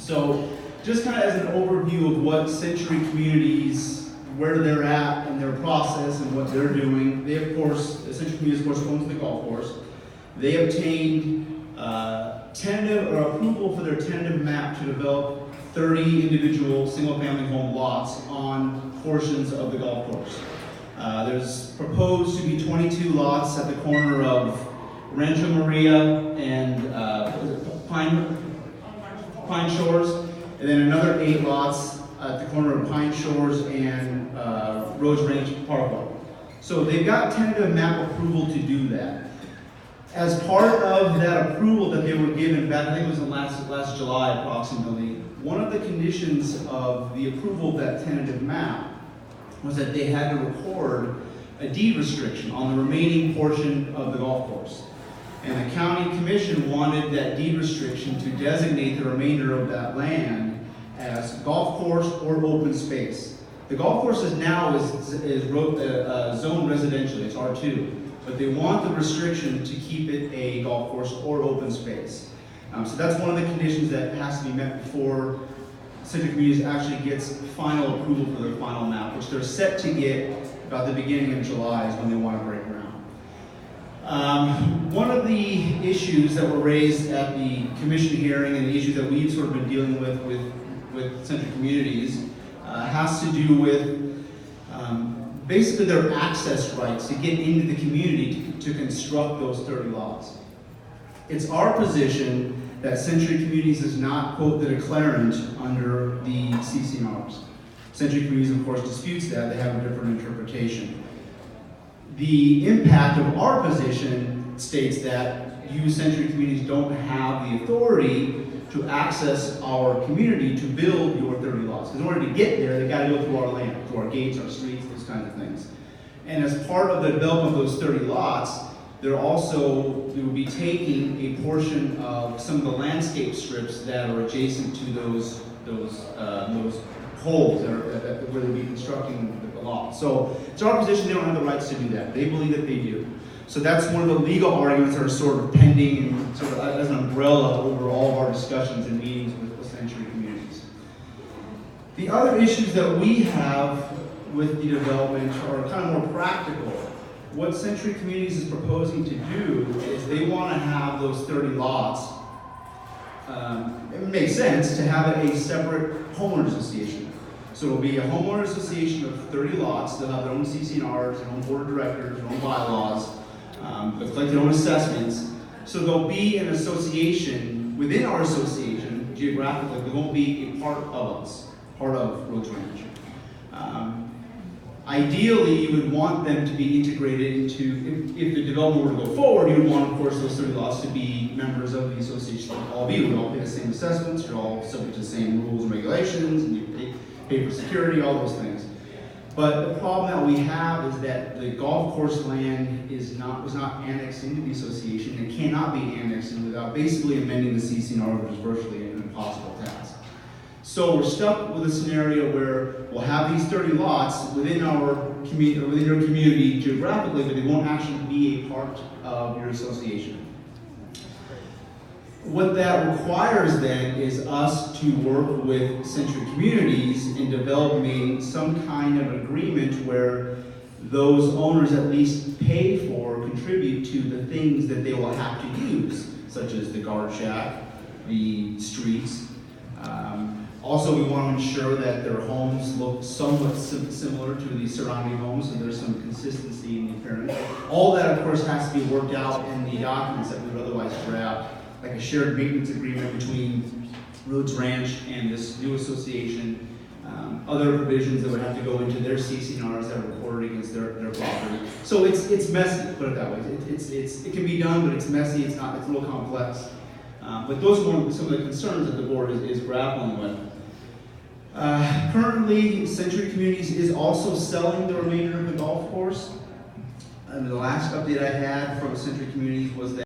So just kind of as an overview of what Century Communities, where they're at in their process and what they're doing. They of course, Century Communities of course owns the golf course. They obtained tentative or approval for their tentative map to develop 30 individual single-family home lots on portions of the golf course. There's proposed to be 22 lots at the corner of Rancho Maria and Pine Shores, and then another 8 lots at the corner of Pine Shores and Rose Ranch Parkway. So they've got tentative map approval to do that. As part of that approval that they were given back, I think it was in last July approximately, one of the conditions of the approval of that tentative map was that they had to record a deed restriction on the remaining portion of the golf course. And the county commission wanted that deed restriction to designate the remainder of that land as golf course or open space. The golf course is now zoned residentially, it's R2, but they want the restriction to keep it a golf course or open space. So that's one of the conditions that has to be met before Century Communities actually gets final approval for their final map, which they're set to get about the beginning of July is when they want to break ground. One of the issues that were raised at the commission hearing and the issues that we've sort of been dealing with Century Communities has to do with basically their access rights to get into the community to construct those 30 lots. It's our position that Century Communities is not, quote, the declarant under the CC&Rs. Century Communities, of course, disputes that. They have a different interpretation. The impact of our position states that you, Century Communities, don't have the authority to access our community to build your 30 lots. Because in order to get there, they've got to go through our land, through our gates, our streets, those kinds of things. And as part of the development of those 30 lots, we will be taking a portion of some of the landscape strips that are adjacent to those holes where they'll be constructing the lot. So it's our position they don't have the rights to do that. They believe that they do. So that's one of the legal arguments that are sort of pending and sort of as an umbrella over all of our discussions and meetings with Century Communities. The other issues that we have with the development are kind of more practical. What Century Communities is proposing to do is they want to have those 30 lots. It makes sense to have a separate homeowners association. So it'll be a homeowners association of 30 lots. They'll have their own CC&Rs, their own board of directors, their own bylaws. They'll collect their own assessments. So there'll be an association within our association, geographically, there won't be a part of us, part of Rose Ranch. Ideally, you would want them to be integrated into, if the development were to go forward, you would want, of course, those 30 lots to be members of the association like all of you. We all pay the same assessments, you're all subject to the same rules and regulations, and you pay for security, all those things. But the problem that we have is that the golf course land was not annexed into the association and cannot be annexed in without basically amending the CC&R, which is virtually an impossible task. So we're stuck with a scenario where we'll have these 30 lots within our community, within your community geographically, but they won't actually be a part of your association. What that requires then is us to work with Century Communities in developing some kind of agreement where those owners at least pay for, contribute to the things that they will have to use, such as the guard shack, the streets. Also, we want to ensure that their homes look somewhat similar to the surrounding homes, so there's some consistency in the appearance. All that, of course, has to be worked out in the documents that we would otherwise draft, like a shared maintenance agreement between Rhodes Ranch and this new association. Other provisions that would have to go into their CC&Rs that are recorded against their property. So it's messy, put it that way. It can be done, but it's messy. It's a little complex. But those are some of the concerns that the board is grappling with. Currently, Century Communities is also selling the remainder of the golf course. And the last update I had from Century Communities was that